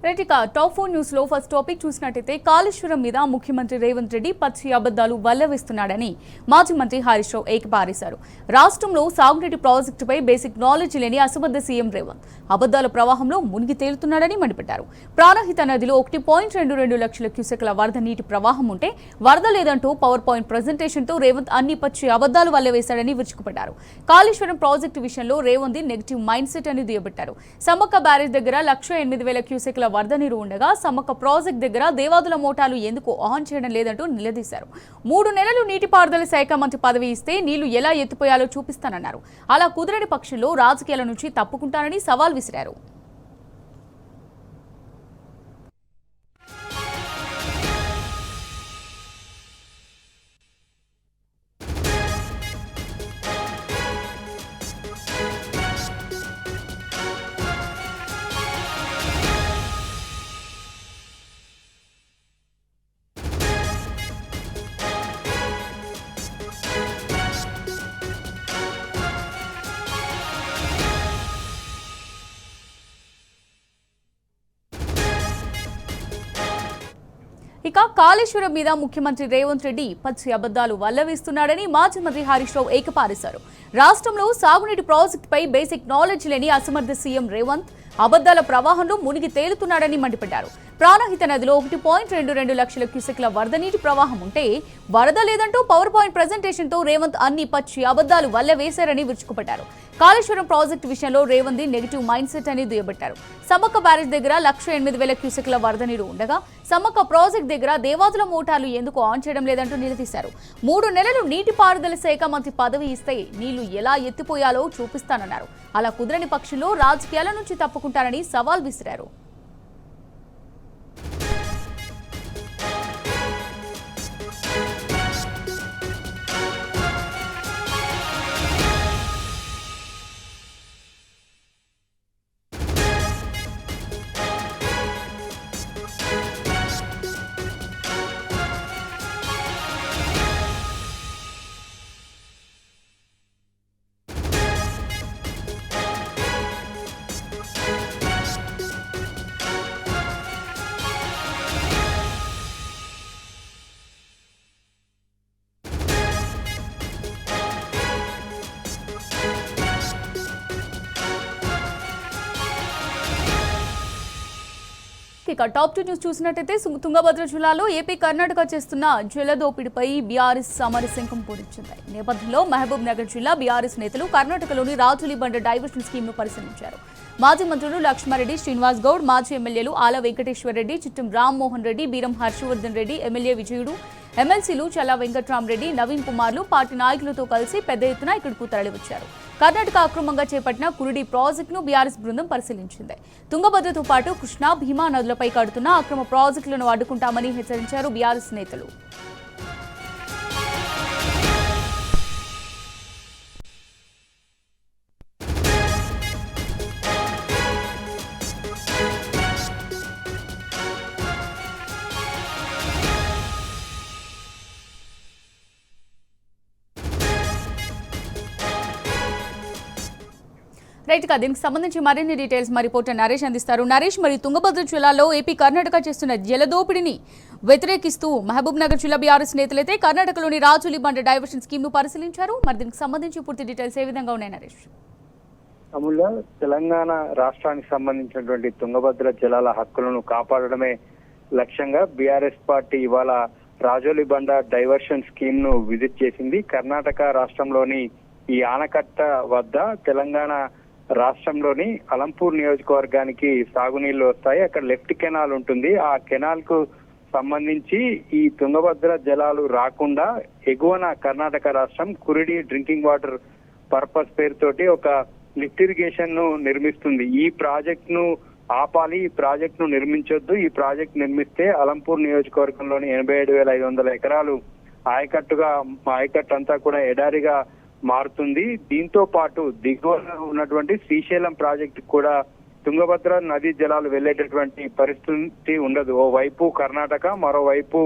Right ఇక top 4 news లో first topic చూసినట్టయితే కాళేశ్వరం మీద ముఖ్యమంత్రి రేవంత్ రెడ్డి పచ్చి అబద్దాలు వల్లవిస్తున్నాడని మాజీ మంత్రి హరీష్ రావు ఏకపారేశారు. రాష్ట్రంలో సాగునీటి ప్రాజెక్టుపై బేసిక్ నాలెడ్జ్ లేని అసమర్థ సీఎం రేవంత్ అబద్దాల ప్రవాహంలో మునిగి తేలుతున్నాడని మండిపడ్డారు. ప్రాణహిత నదిలో 1.22 లక్షల క్యూసెక్ల వరద నీటి ప్రవాహం ఉంటే వరద లేదంటూ పవర్ పాయింట్ ప్రెజెంటేషన్ తో రేవంత్ అన్ని పచ్చి అబద్దాలు వల్లవేశాడని విరుచుకుపడ్డారు. కాళేశ్వరం ప్రాజెక్టు విషయంలో రేవంత్ నెగిటివ్ మైండ్ సెట్ అని దుయ్యబట్టారు. సమ్మక్క బ్యారేజ్ దగ్గర 1,08,000 క్యూసెక్ల వరద నీరు ఉండగా సమ్మక్క ప్రాజెక్ట్ దగ్గర దేవాదుల మోటార్లు ఎందుకు ఆన్ చేయడం లేదంటూ నిలదీశారు. 3 నెలలు నీటిపారుదల శాఖ మంత్రి పదవి ఇస్తే నీళ్లు ఎలా ఎత్తిపోయాలో చూపిస్తానన్నారు. అలా కుదరని పక్షంలో రాజకీయాల నుంచి తప్పుకుంటానని సవాల్ విసిరారు. ఇక కాళేశ్వరం మీద ముఖ్యమంత్రి రేవంత్ రెడ్డి పచ్చి అబద్దాలు వల్లవేస్తున్నాడని మాజీ మంత్రి హరీష్ రావు ఏకపారేశారు. రాష్ట్రంలో సాగునీటి ప్రాజెక్టుపై బేసిక్ నాలెడ్జ్ లేని అసమర్థ సీఎం రేవంత్ అబద్దాల ప్రవాహంలో మునిగి తేలుతున్నాడని మండిపడ్డారు. ప్రాణహిత నదిలో 1.22 లక్షల క్యూసెక్ల వరద నీటి ప్రవాహం ఉంటే వరద లేదంటూ పవర్ పాయింట్ ప్రెజెంటేషన్ తో రేవంత్ అన్ని పచ్చి అబద్దాలు వల్లవేశారని విరుచుకుపడ్డారు. కాళేశ్వరం ప్రాజెక్టు విషయంలో రేవంత్ నెగిటివ్ మైండ్ సెట్ అని దుయ్యబట్టారు. సమ్మక్క బ్యారేజ్ దగ్గర 1,08,000 క్యూసెక్ల వరద నీరు ఉండగా సమ్మక్క ప్రాజెక్టు దగ్గర దేవాదుల మోటార్లు ఎందుకు ఆన్ చేయడం లేదంటూ నిలదీశారు. 3 నెలలు నీటిపారుదల శాఖ మంత్రి పదవి ఇస్తే నీళ్లు ఎలా ఎత్తిపోయాలో చూపిస్తానన్నారు. అలా కుదరని పక్షంలో రాజకీయాల నుంచి తప్పుకుంటారని సవాల్ విసిరారు. ఇక టాప్ 2 న్యూస్ చూసినట్టయితే తుంగభద్ర జిల్లాలో ఏపీ కర్ణాటక చేస్తున్న జలదోపిడిపై బీఆర్ఎస్ సమరశంఖం పూరించింది. నేపథ్యంలో మహబూబ్ నగర్ జిల్లా బీఆర్ఎస్ నేతలు కర్ణాటకలోని రాజులిబండ డైవర్షన్ స్కీమ్ ను పరిశీలించారు. మాజీ మంత్రులు లక్ష్మారెడ్డి, శ్రీనివాస్ గౌడ్, మాజీ ఎమ్మెల్యేలు ఆల వెంకటేశ్వర రెడ్డి, చిట్టం రామ్మోహన్ రెడ్డి, బీరం హర్షవర్ధన్ రెడ్డి, ఎమ్మెల్యే విజయుడు, ఎమ్మెల్సీలు చల్లా వెంకట్రామరెడ్డి, నవీన్ కుమార్లు పార్టీ నాయకులతో కలిసి పెద్ద ఎత్తున ఇక్కడకు తరలివచ్చారు. కర్ణాటక అక్రమంగా చేపట్టిన కురుడి ప్రాజెక్టును బీఆర్ఎస్ బృందం పరిశీలించింది. తుంగభద్రతో పాటు కృష్ణా, భీమా నదులపై కడుతున్న అక్రమ ప్రాజెక్టులను అడ్డుకుంటామని హెచ్చరించారు బీఆర్ఎస్ నేతలు. రైట్ గా దీనికి సంబంధించి మరిన్ని డీటెయిల్స్ మా రిపోర్టర్ నరేష్ అందిస్తారు. నరేష్, మరి తుంగభద్ర జిల్లాలో ఏపీ కర్ణాటక చేస్తున్న జలదోపిడిని వ్యతిరేకిస్తూ మహబూబ్ నగర్ జిల్లా బీఆర్ఎస్ నేతలైతే కర్ణాటకలోని రాజులిబండ డైవర్షన్ స్కీమ్ ను పరిశీలించారు. మరి దీనికి సంబంధించి పూర్తి డీటెయిల్స్ ఏ విధంగా ఉన్నాయి నరేష్? అమూల్య, తెలంగాణ రాష్ట్రానికి సంబంధించినటువంటి తుంగభద్ర జలాల హక్కులను కాపాడడమే లక్ష్యంగా బీఆర్ఎస్ పార్టీ ఇవాళ రాజోలిబండ డైవర్షన్ స్కీమ్ ను విజిట్ చేసింది. కర్ణాటక రాష్ట్రంలోని ఈ ఆనకట్ట వద్ద తెలంగాణ రాష్ట్రంలోని అలంపూర్ నియోజకవర్గానికి సాగునీళ్లు వస్తాయి. అక్కడ లెఫ్ట్ కెనాల్ ఉంటుంది. ఆ కెనాల్ కు సంబంధించి ఈ తుంగభద్ర జలాలు రాకుండా ఎగువన కర్ణాటక రాష్ట్రం కురిడి డ్రింకింగ్ వాటర్ పర్పస్ పేరుతోటి ఒక లిఫ్ట్ ఇరిగేషన్ ను నిర్మిస్తుంది. ఈ ప్రాజెక్ట్ ను ఆపాలి, ఈ ప్రాజెక్ట్ ను నిర్మించొద్దు. ఈ ప్రాజెక్ట్ నిర్మిస్తే అలంపూర్ నియోజకవర్గంలోని 87,500 ఎకరాలు ఆయకట్టు అంతా కూడా ఎడారిగా మారుతుంది. దీంతో పాటు దిగువన ఉన్నటువంటి శ్రీశైలం ప్రాజెక్టు కూడా తుంగభద్ర నదీ జలాలు వెళ్లేటటువంటి పరిస్థితి ఉండదు. ఓవైపు కర్ణాటక, మరోవైపు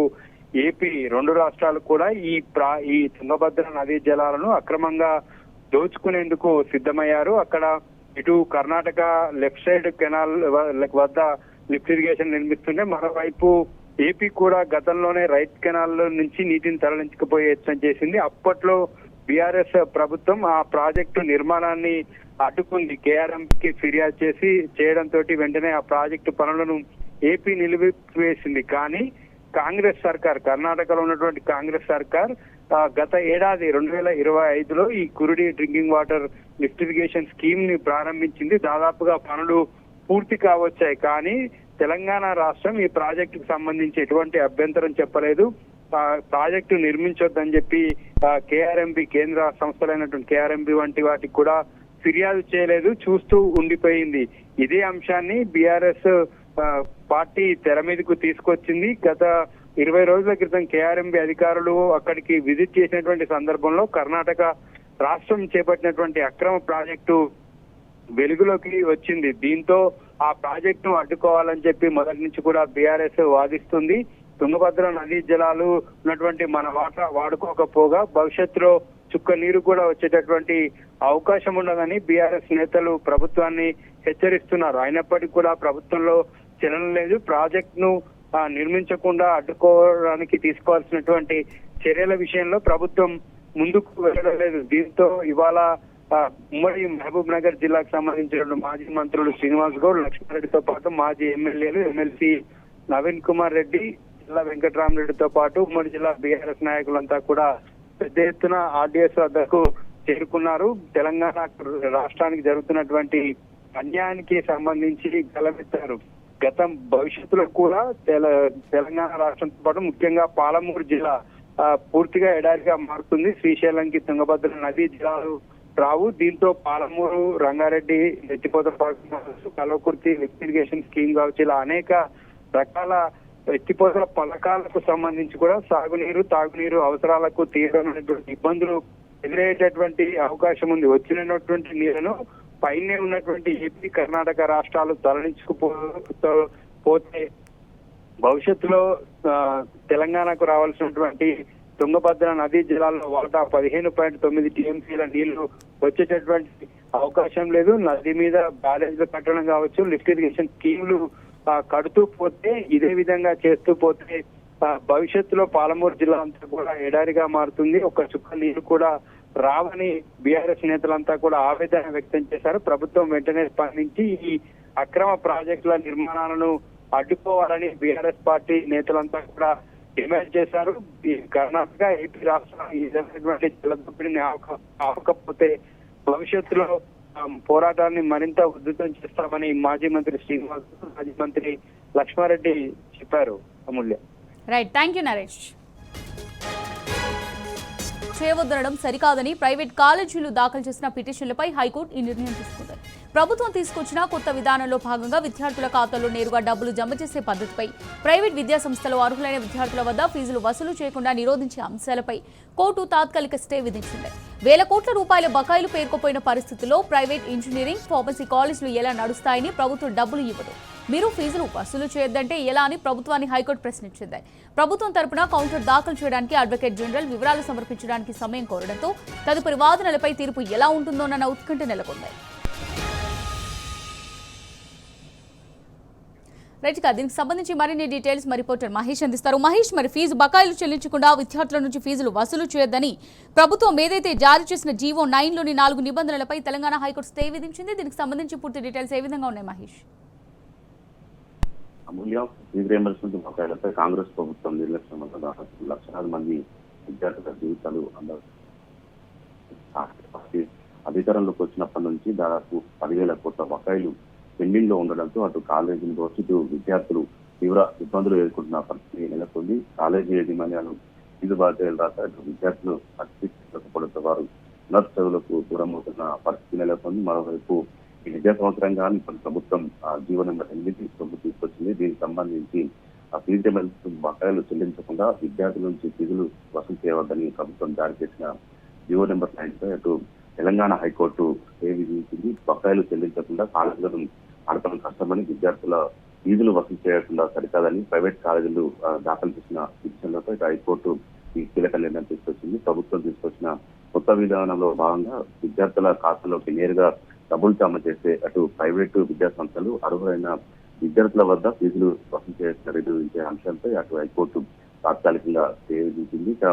ఏపీ, 2 రాష్ట్రాలు కూడా ఈ తుంగభద్ర నదీ జలాలను అక్రమంగా దోచుకునేందుకు సిద్ధమయ్యారు. అక్కడ ఇటు కర్ణాటక లెఫ్ట్ సైడ్ కెనాల్ వద్ద లిఫ్ట్ ఇరిగేషన్ నిర్మిస్తుంటే, మరోవైపు ఏపీ కూడా గతంలోనే రైట్ కెనాల్ నుంచి నీటిని తరలించకపోయే యత్నం చేసింది. అప్పట్లో బీఆర్ఎస్ ప్రభుత్వం ఆ ప్రాజెక్టు నిర్మాణాన్ని అడ్డుకుంది. కేఆర్ఎంకి ఫిర్యాదు చేయడంతో వెంటనే ఆ ప్రాజెక్టు పనులను ఏపీ నిలిపివేసింది. కానీ కాంగ్రెస్ సర్కార్, కర్ణాటకలో ఉన్నటువంటి కాంగ్రెస్ సర్కార్ గత ఏడాది 2025లో ఈ Kurudi drinking water lift irrigation scheme ని ప్రారంభించింది. దాదాపుగా పనులు పూర్తి కావచ్చాయి. కానీ తెలంగాణ రాష్ట్రం ఈ ప్రాజెక్టుకు సంబంధించి ఎటువంటి అభ్యంతరం చెప్పలేదు. ప్రాజెక్టు నిర్మించొద్దని చెప్పి కేఆర్ఎంబి, కేంద్ర సంస్థలైనటువంటి కేఆర్ఎంబి వంటి వాటికి కూడా ఫిర్యాదు చేయలేదు, చూస్తూ ఉండిపోయింది. ఇదే అంశాన్ని బీఆర్ఎస్ పార్టీ తెర మీదకు తీసుకొచ్చింది. గత 20 రోజుల క్రితం కేఆర్ఎంబి అధికారులు అక్కడికి విజిట్ చేసినటువంటి సందర్భంలో కర్ణాటక రాష్ట్రం చేపట్టినటువంటి అక్రమ ప్రాజెక్టు వెలుగులోకి వచ్చింది. దీంతో ఆ ప్రాజెక్టును అడ్డుకోవాలని చెప్పి మొదటి నుంచి కూడా బీఆర్ఎస్ వాదిస్తుంది. తుంగభద్ర నదీ జలాలు ఉన్నటువంటి మన వాటా వాడుకోకపోగా భవిష్యత్తులో చుక్క నీరు కూడా వచ్చేటటువంటి అవకాశం ఉండదని బీఆర్ఎస్ నేతలు ప్రభుత్వాన్ని హెచ్చరిస్తున్నారు. అయినప్పటికీ కూడా ప్రభుత్వంలో చలనం లేదు. ప్రాజెక్టును నిర్మించకుండా అడ్డుకోవడానికి తీసుకోవాల్సినటువంటి చర్యల విషయంలో ప్రభుత్వం ముందుకు వెళ్ళడం లేదు. దీంతో ఇవాళ ఉమ్మడి మహబూబ్ నగర్ జిల్లాకు సంబంధించిన మాజీ మంత్రులు శ్రీనివాస్ గౌడ్, లక్ష్మారెడ్డితో పాటు మాజీ ఎమ్మెల్యేలు, ఎమ్మెల్సీ నవీన్ కుమార్ రెడ్డి, జిల్లా వెంకటరామరెడ్డితో పాటు ఉమ్మడి జిల్లా బీఆర్ఎస్ నాయకులంతా కూడా పెద్ద ఎత్తున ఆర్డీఎస్ వద్దకు చేరుకున్నారు. తెలంగాణ రాష్ట్రానికి జరుగుతున్నటువంటి అన్యాయానికి సంబంధించి గలమెత్తారు. భవిష్యత్తులో కూడా తెలంగాణ రాష్ట్రంతో పాటు ముఖ్యంగా పాలమూరు జిల్లా పూర్తిగా ఎడారిగా మారుతుంది. శ్రీశైలంకి తుంగభద్ర నదీ జలాలు రావు. దీంతో పాలమూరు, రంగారెడ్డి, ఎత్తిపోతల కల్వకుర్తి లిఫ్ట్ ఇరిగేషన్ స్కీమ్ కావచ్చు, ఇలా అనేక రకాల ఎత్తిపోతల పథకాలకు సంబంధించి కూడా సాగునీరు, తాగునీరు అవసరాలకు తీవ్రమైనటువంటి ఇబ్బందులు ఎదురయ్యేటటువంటి అవకాశం ఉంది. వచ్చినటువంటి నీళ్లను పైనే ఉన్నటువంటి ఏపీ, కర్ణాటక రాష్ట్రాలు తరలించుకుపోతే భవిష్యత్తులో తెలంగాణకు రావాల్సినటువంటి తుంగభద్ర నదీ జలాల్లో వాటా 15.9 టీఎంసీల నీళ్లు వచ్చేటటువంటి అవకాశం లేదు. నది మీద బ్యారేజ్లు కట్టడం కావచ్చు, లిఫ్ట్ ఇరిగేషన్ స్కీమ్లు కడుతూ పోతే, ఇదే విధంగా చేస్తూ పోతే భవిష్యత్తులో పాలమూరు జిల్లా అంతా కూడా ఎడారిగా మారుతుంది. ఒక చుక్క నీరు కూడా రావని బీఆర్ఎస్ నేతలంతా కూడా ఆవేదన వ్యక్తం చేశారు. ప్రభుత్వం వెంటనే స్పందించి ఈ అక్రమ ప్రాజెక్టుల నిర్మాణాలను అడ్డుకోవాలని బీఆర్ఎస్ పార్టీ నేతలంతా కూడా డిమాండ్ చేశారు. ఈ కర్ణాటక, ఏపీ రాష్ట్రాలు ఈ విధమైనటువంటి జల దోపిడీని ఆపకపోతే భవిష్యత్తులో పోరాటాన్ని మరింత ఉధృతం చేస్తామని మాజీ మంత్రి శ్రీనివాస్, మాజీ మంత్రి లక్ష్మారెడ్డి చెప్పారు. Amulya. Right, thank you Naresh. చేయవద్దనడం సరికాదని ప్రైవేట్ కాలేజీలు దాఖలు చేసిన పిటిషన్లపై హైకోర్టు ఈ నిర్ణయం తీసుకుంది. ప్రభుత్వం తీసుకొచ్చిన కొత్త విధానంలో భాగంగా విద్యార్థుల ఖాతాల్లో నేరుగా డబ్బులు జమ చేసే పద్ధతిపై, ప్రైవేట్ విద్యాసంస్థలు అర్హులైన విద్యార్థుల వద్ద ఫీజులు వసూలు చేయకుండా నిరోధించే అంశాలపై కోర్టు తాత్కాలిక స్టే విధించింది. వేల కోట్ల రూపాయల బకాయిలు పేరుకుపోయిన పరిస్థితుల్లో ప్రైవేట్ ఇంజనీరింగ్, ఫార్మసీ కాలేజీలు ఎలా నడుస్తాయని ప్రభుత్వం డబ్బులు ఇవ్వదు, మీరు ఫీజులు వసూలు చేయొద్దంటే ఎలా అని ప్రభుత్వాన్ని హైకోర్టు ప్రశ్నించింది. ప్రభుత్వం తరపున కౌంటర్ దాఖలు చేయడానికి అడ్వకేట్ జనరల్ వివరాలు సమర్పించడానికి సమయం కోరడంతో తదుపరి వాదనలపై తీర్పు ఎలా ఉంటుందోనన్న ఉత్కంఠ నెలకొంది. రైట్ గా దీనికి సంబంధించి మరిన్ని డీటెయిల్స్ మరి రిపోర్టర్ మహేష్ అందిస్తారు. మహేష్, మరి ఫీజు బకాయిలు చెల్లించకుండా విద్యార్థుల నుంచి ఫీజులు వసూలు చేయొద్దని ప్రభుత్వం ఏదైతే జారీ చేసిన జీవో 9లోని 4 నిబంధనలపై తెలంగాణ హైకోర్టు స్టే విధించింది. దీనికి సంబంధించి పూర్తి డీటెయిల్స్ ఏ విధంగా ఉన్నాయి మహేష్? అమూల్య, ఫీజు రియంబర్స్మెంట్ బకాయిలపై కాంగ్రెస్ ప్రభుత్వం నిర్లక్ష్యం వల్ల లక్షలాది మంది విద్యార్థుల జీవితాలు అధికారంలోకి వచ్చినప్పటి నుంచి దాదాపు 10,000 కోట్ల బకాయిలు పెండింగ్ లో ఉండడంతో అటు కాలేజీలు కావచ్చు, ఇటు విద్యార్థులు తీవ్ర ఇబ్బందులు ఎదుర్కొంటున్న పరిస్థితి నెలకొంది. కాలేజీ యాజమాన్యాలు ఫీజు బాధ్యతలు రాక అటు విద్యార్థులు సర్టిఫికెట్ వారు ఉన్నత చదువులకు దూరం అవుతున్న పరిస్థితి నెలకొంది. మరోవైపు ఈ విద్యా సంవత్సరం కానీ ఇప్పుడు ప్రభుత్వం జీవో నెంబర్ 8 తీసుకొచ్చింది. దీనికి సంబంధించి ఆ ఫీజు రియంబర్స్మెంట్ బకాయిలు చెల్లించకుండా విద్యార్థుల నుంచి ఫీజులు వసూలు చేయవద్దని ప్రభుత్వం జారీ చేసిన జీవో నెంబర్ 9 అటు తెలంగాణ హైకోర్టు స్టే విధించింది. బకాయిలు చెల్లించకుండా కాలేజీలను నడపడం కష్టమని, విద్యార్థుల ఫీజులు వసూలు చేయకుండా సరికాదని ప్రైవేట్ కాలేజీలు దాఖలు చేసిన పిటిషన్లపై హైకోర్టు ఈ కీలక నిర్ణయం తీసుకొచ్చింది. ప్రభుత్వం తీసుకొచ్చిన కొత్త విధానంలో భాగంగా విద్యార్థుల ఖాతాలోకి నేరుగా డబ్బులు జమ చేసే అటు ప్రైవేటు విద్యా సంస్థలు అర్హులైన విద్యార్థుల వద్ద ఫీజులు వసూలు చేసిన విధించే అంశంపై అటు హైకోర్టు తాత్కాలికంగా స్టే విధించింది. ఇక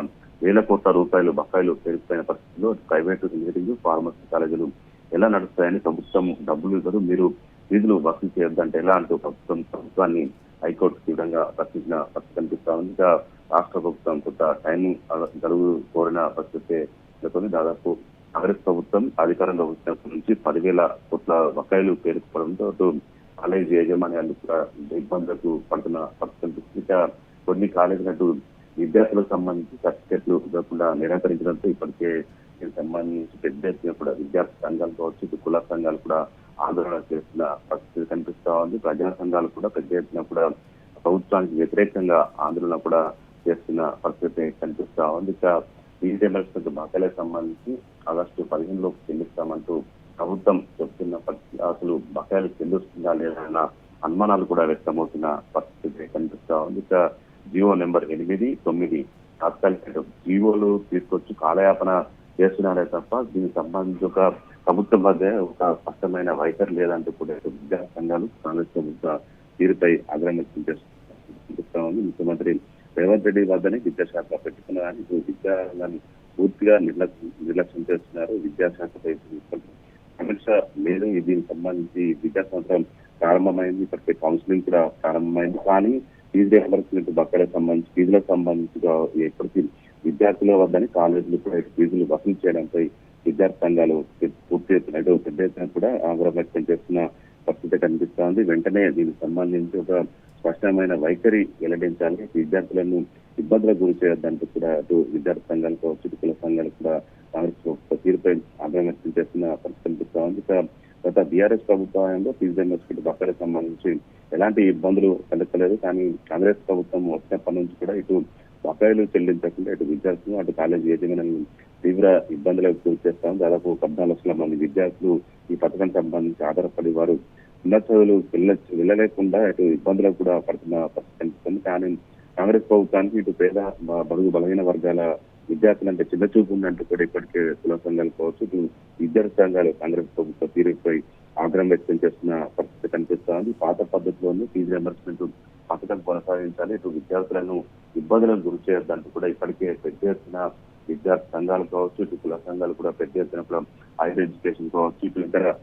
వేల కోట్ల రూపాయలు బకాయిలు పెరిగిపోయిన పరిస్థితుల్లో ప్రైవేటు ఇంజనీరింగ్ ఫార్మసీ కాలేజీలు ఎలా నడుస్తాయని ప్రభుత్వం డబ్బులు ఇవ్వదు, మీరు ఫీజులు వసూలు చేయొద్దంటే ఎలా అంటూ ప్రభుత్వాన్ని హైకోర్టు తీవ్రంగా ప్రశ్నించిన పరిస్థితి కనిపిస్తా ఉంది. ఇక రాష్ట్ర ప్రభుత్వం కొంత టైం గడువు కోరిన పరిస్థితి నెలకొని దాదాపు కాంగ్రెస్ ప్రభుత్వం అధికారంలో వచ్చినప్పటి నుంచి 10,000 కోట్ల బకాయిలు పేరుకుపోవడంతో అటు కాలేజీ యాజమాన్యాలు కూడా ఇబ్బందులకు పడుతున్న పరిస్థితి కనిపిస్తుంది. ఇక కొన్ని కాలేజీలకు విద్యార్థులకు సంబంధించి సర్టిఫికెట్లు ఇవ్వకుండా నిరాకరించడంతో ఇప్పటికే దీనికి సంబంధించి పెద్ద ఎత్తున కూడా విద్యార్థి సంఘాలు కావచ్చు, ఇటు కుల సంఘాలు కూడా ఆందోళన చేస్తున్న పరిస్థితి కనిపిస్తా ఉంది. ప్రజా సంఘాలు కూడా పెద్ద ఎత్తున కూడా ప్రభుత్వానికి వ్యతిరేకంగా ఆందోళన కూడా చేస్తున్న పరిస్థితి కనిపిస్తా ఉంది. ఇక ఫీజు రియంబర్స్మెంట్ బకాయిలకు సంబంధించి ఆగస్టు 15 చెల్లిస్తామంటూ ప్రభుత్వం చెప్తున్న పరిస్థితి అసలు బకాయిలు చెల్లిస్తుందా లేదా అన్న అనుమానాలు కూడా వ్యక్తమవుతున్న పరిస్థితి కనిపిస్తా ఉంది. ఇక జియో నెంబర్ 8, 9 తాత్కాలిక జీవోలు తీసుకొచ్చి కాలయాపన చేస్తున్నారే తప్ప దీనికి సంబంధించి ఒక ప్రభుత్వం వద్ద ఒక స్పష్టమైన వైఖరి లేదంటూ కూడా విద్యా సంఘాలు కాంగ్రెస్ ప్రభుత్వ తీరుపై ఆగ్రహం వ్యక్తం చేస్తున్నా ఉంది. ముఖ్యమంత్రి రేవంత్ రెడ్డి వద్దనే విద్యాశాఖ పెట్టుకున్నారని ఇప్పుడు విద్యారంగాన్ని పూర్తిగా నిర్లక్ష్యం చేస్తున్నారు. విద్యాశాఖపై సమీక్ష లేదు. దీనికి సంబంధించి విద్యా సంవత్సరం ప్రారంభమైంది, ఇప్పటికే కౌన్సిలింగ్ కూడా ప్రారంభమైంది. కానీ ఫీజు రియంబర్స్మెంట్ బకాయిలకు సంబంధించి ఫీజులకు సంబంధించి ఎప్పటికీ విద్యార్థుల వద్దని కాలేజీలు కూడా ఫీజులు వసూలు చేయడంపై విద్యార్థి సంఘాలు పూర్తి ఎత్తున పెద్ద ఎత్తున కూడా ఆగ్రహం వ్యక్తం చేస్తున్న పరిస్థితి కనిపిస్తా ఉంది. వెంటనే దీనికి సంబంధించి ఒక స్పష్టమైన వైఖరి వెల్లడించాలి, విద్యార్థులను ఇబ్బందులకు గురి చేయొద్దంటూ కూడా అటు విద్యార్థి సంఘాలు కావచ్చు, కుల సంఘాలు కూడా కాంగ్రెస్ ప్రభుత్వ తీరుపై ఆగ్రహం వ్యక్తం చేస్తున్న పరిస్థితి కనిపిస్తా ఉంది. గత బీఆర్ఎస్ ప్రభుత్వంలో ఫీజు రియంబర్స్మెంట్ బకాయిలకు సంబంధించి ఎలాంటి ఇబ్బందులు కలగలేదు. కానీ కాంగ్రెస్ ప్రభుత్వం వచ్చినప్పటి నుంచి కూడా ఇటు బకాయిలు చెల్లించకుండా ఇటు విద్యార్థులు అటు కాలేజీ యాజమాన్యాలను తీవ్ర ఇబ్బందులకు గురి చేస్తాం. దాదాపు 14 లక్షల మంది విద్యార్థులు ఈ పథకానికి సంబంధించి ఆధారపడి వారు ఉన్నత చదువులు వెళ్ళలేకుండా ఇటు ఇబ్బందులకు కూడా పడుతున్న పరిస్థితి కనిపిస్తుంది. కానీ కాంగ్రెస్ ప్రభుత్వానికి ఇటు పేద బడుగు బలహీన వర్గాల విద్యార్థులు అంటే చిన్న చూపు ఉందంటూ కూడా ఇప్పటికే కుల సంఘాలు కావచ్చు, ఇటు విద్యార్థి సంఘాలు కాంగ్రెస్ ప్రభుత్వ తీరుపై ఆగ్రహం వ్యక్తం చేస్తున్న పరిస్థితి కనిపిస్తా ఉంది. పాత పద్ధతిలోనే ఫీజు రియంబర్స్మెంట్ పథకం కొనసాగించాలి, ఇటు విద్యార్థులను ఇబ్బందులకు గురి చేయొద్దంటూ కూడా ఇప్పటికే పెద్ద ఎత్తున విద్యార్థి సంఘాలు కావచ్చు, ఇటు కుల సంఘాలు కూడా పెద్ద ఎత్తున కూడా హైయర్ ఎడ్యుకేషన్ కావచ్చు, ఇటు ఇతర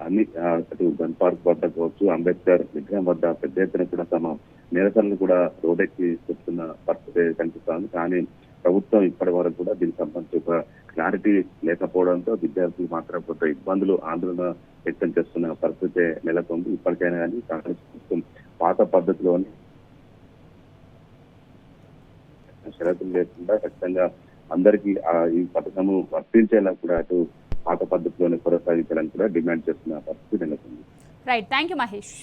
అన్ని అటు గన్ పార్క్ వద్ద కావచ్చు, అంబేద్కర్ విగ్రహం వద్ద పెద్ద ఎత్తున కూడా తమ నిరసనలు కూడా రోడ్డెక్కి చెప్తున్న పరిస్థితి కనిపిస్తోంది. కానీ ప్రభుత్వం ఇప్పటి వరకు కూడా దీనికి సంబంధించి ఒక క్లారిటీ లేకపోవడంతో విద్యార్థులు మాత్రం కొంత ఇబ్బందులు ఆందోళన వ్యక్తం చేస్తున్న పరిస్థితి నెలకొంది. ఇప్పటికైనా కానీ కాంగ్రెస్ ప్రభుత్వం పాత పద్ధతిలోని షరతులు లేకుండా ఖచ్చితంగా అందరికీ ఈ పథకము వర్తించేలా కూడా అటు పాత పద్ధతిలోనే కొనసాగించాలని కూడా డిమాండ్ చేస్తున్న పరిస్థితి నెలకొంది. Right, thank you Mahesh.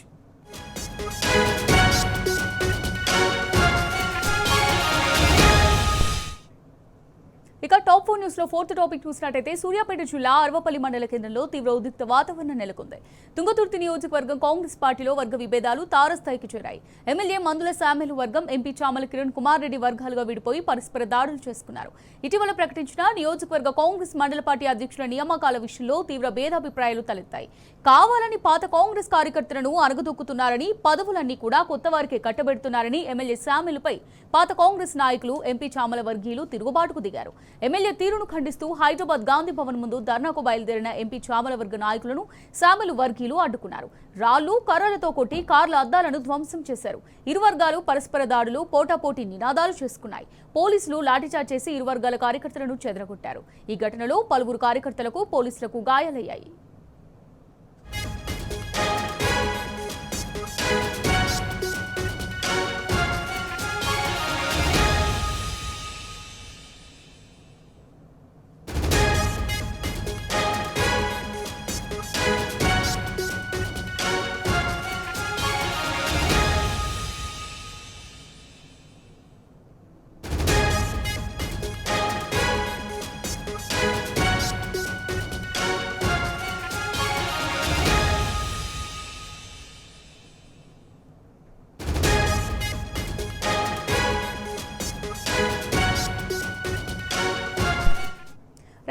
ఇక టాప్ 4 న్యూస్ లో 4th టాపిక్ చూసినట్టయితే సూర్యాపేట జిల్లా అరవపల్లి మండల కేంద్రంలో తీవ్ర ఉద్రిక్త వాతావరణం నెలకొంది. తుంగతుర్తి నియోజకవర్గం కాంగ్రెస్ పార్టీలో వర్గ విభేదాలు తారస్థాయికి చేరాయి. ఎమ్మెల్యే మందుల శామ్యుల్ వర్గం, ఎంపీ చామల కిరణ్ కుమార్ రెడ్డి వర్గాలుగా విడిపోయి పరస్పర దాడులు చేసుకున్నారు. ఇటీవల ప్రకటించిన నియోజకవర్గ కాంగ్రెస్ మండల పార్టీ అధ్యక్షుల నియామకాల విషయంలో తీవ్ర భేదాభిప్రాయాలు తలెత్తాయి. కావాలని పాత కాంగ్రెస్ కార్యకర్తలను అరగదొక్కుతున్నారని, పదవులన్నీ కూడా కొత్త వారికి కట్టబెడుతున్నారని ఎమ్మెల్యే శామ్యుల్ పై పాత కాంగ్రెస్ నాయకులు, ఎంపీ చామల వర్గీయులు తిరుగుబాటుకు దిగారు. ఎమ్మెల్యే తీరును ఖండిస్తూ హైదరాబాద్ గాంధీ భవన్ ముందు ధర్నాకు బయలుదేరిన ఎంపీ చామల వర్గ నాయకులను శామ్యుల్ వర్గీయులు అడ్డుకున్నారు. రాళ్లు, కర్రలతో కొట్టి కార్ల అద్దాలను ధ్వంసం చేశారు. ఇరు వర్గాలు పరస్పర దాడులు, పోటాపోటీ నినాదాలు చేసుకున్నాయి. పోలీసులు లాఠీచార్జ్ చేసి ఇరు వర్గాల కార్యకర్తలను చెదరగొట్టారు. ఈ ఘటనలో పలువురు కార్యకర్తలకు, పోలీసులకు గాయాలయ్యాయి.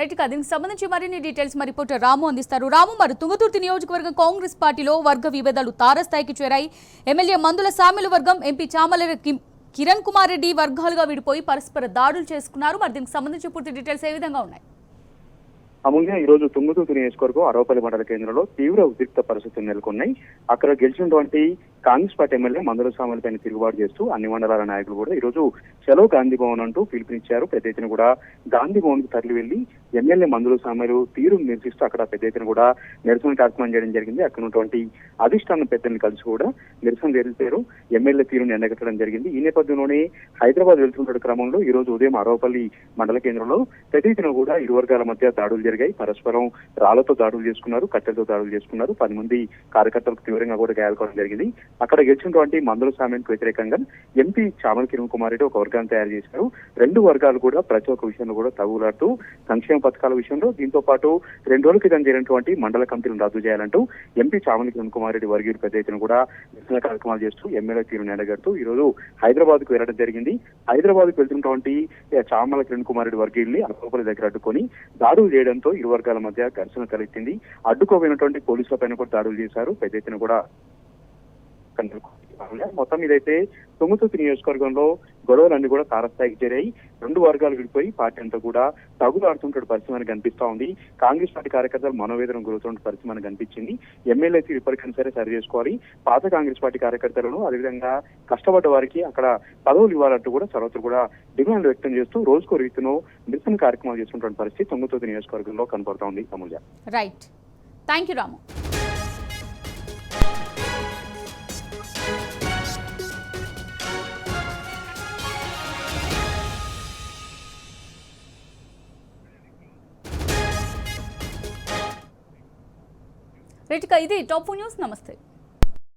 రైట్ గా దీనికి సంబంధించి మరిన్ని డీటెయిల్స్ మా రిపోర్టర్ రాము అందిస్తారు. రాము, మరి తుంగతుర్తి నియోజకవర్గం కాంగ్రెస్ పార్టీలో వర్గ విభేదాలు తారస్థాయికి చేరాయి. ఎమ్మెల్యే మందుల సామెల వర్గం, ఎంపీ చామల కిరణ్ కుమార్ రెడ్డి వర్గాలుగా విడిపోయి పరస్పర దాడులు చేసుకున్నారు. మరి దీనికి సంబంధించి పూర్తి డీటెయిల్స్ ఏ విధంగా ఉన్నాయి? అమూల్య, ఈ రోజు తుంగతుర్తి నియోజకవర్గం అరవపల్లి మండల కేంద్రంలో తీవ్ర ఉద్రిక్త పరిస్థితులు నెలకొన్నాయి. అక్కడ గెలిచినటువంటి కాంగ్రెస్ పార్టీ ఎమ్మెల్యే మందుల సామెల పైన తిరుగుబాటు చేస్తూ అన్ని మండలాల నాయకులు కూడా ఈ రోజు చలో గాంధీ భవన్ అంటూ పిలుపునిచ్చారు. పెద్ద ఎత్తున కూడా గాంధీ భవన్ కు తరలి వెళ్లి ఎమ్మెల్యే మందుల సామెలు తీరును నిరసిస్తూ అక్కడ పెద్ద ఎత్తున కూడా నిరసన కార్యక్రమం చేయడం జరిగింది. అక్కడ ఉన్నటువంటి అధిష్టాన పెద్దల్ని కలిసి కూడా నిరసన తెలిపారు. ఎమ్మెల్యే తీరును ఎండగట్టడం జరిగింది. ఈ నేపథ్యంలోనే హైదరాబాద్ వెళ్తున్న క్రమంలో ఈ రోజు ఉదయం అరవపల్లి మండల కేంద్రంలో పెద్ద ఎత్తున కూడా ఇరు వర్గాల మధ్య దాడులు జరిగాయి. పరస్పరం రాళ్లతో దాడులు చేసుకున్నారు, కట్టెలతో దాడులు చేసుకున్నారు. 10 మంది కార్యకర్తలకు తీవ్రంగా కూడా గాయాలు కావడం జరిగింది. అక్కడ గెలిచినటువంటి మందుల సామెకు వ్యతిరేకంగా ఎంపీ చామల కిరణ్ కుమార్ రెడ్డి ఒక వర్గాన్ని తయారు చేశారు. 2 వర్గాలు కూడా ప్రతి ఒక్క విషయంలో కూడా తగులాడుతూ సంక్షేమ పథకాల విషయంలో దీంతో పాటు 2 రోజుల క్రితం జరిగినటువంటి మండల కమిటీలను రద్దు చేయాలంటూ ఎంపీ చామల కిరణ్ కుమార్ రెడ్డి వర్గీయులు పెద్ద ఎత్తున కూడా నిరసన కార్యక్రమాలు చేస్తూ ఎమ్మెల్యే తీరును ఎండగడుతూ ఈ రోజు హైదరాబాద్ కు వెళ్లడం జరిగింది. హైదరాబాద్ కు వెళ్తున్నటువంటి చామల కిరణ్ కుమార్ రెడ్డి వర్గీయుల్ని అరవపల్లి దగ్గర అడ్డుకొని దాడులు చేయడంతో ఇరు వర్గాల మధ్య ఘర్షణ తలెత్తింది. అడ్డుకోపోయినటువంటి పోలీసుల పైన కూడా దాడులు చేశారు. పెద్ద ఎత్తున కూడా మొత్తం ఇదైతే తుంగతుర్తి నియోజకవర్గంలో గొడవలన్నీ కూడా తారస్థాయికి చేరాయి. 2 వర్గాలు విడిపోయి పార్టీ అంతా కూడా తగులాడుతుంటే పరిస్థితి మనకు కనిపిస్తా ఉంది. కాంగ్రెస్ పార్టీ కార్యకర్తలు మనోవేదన గురవుతున్న పరిస్థితి మనకు కనిపించింది. ఎమ్మెల్యే తీరు ఇప్పటికైనా సరి చేసుకోవాలి. పాత కాంగ్రెస్ పార్టీ కార్యకర్తలను అదేవిధంగా కష్టపడ్డ వారికి అక్కడ పదవులు ఇవ్వాలంటూ కూడా సర్వత్రు కూడా డిమాండ్ వ్యక్తం చేస్తూ రోజుకో రీతిలో నిరసన కార్యక్రమాలు చేస్తున్న పరిస్థితి తుంగతుర్తి నియోజకవర్గంలో కనపడుతోంది. Amulya, right, thank you Ramu. Right గా ఇది టాప్ న్యూస్. నమస్తే.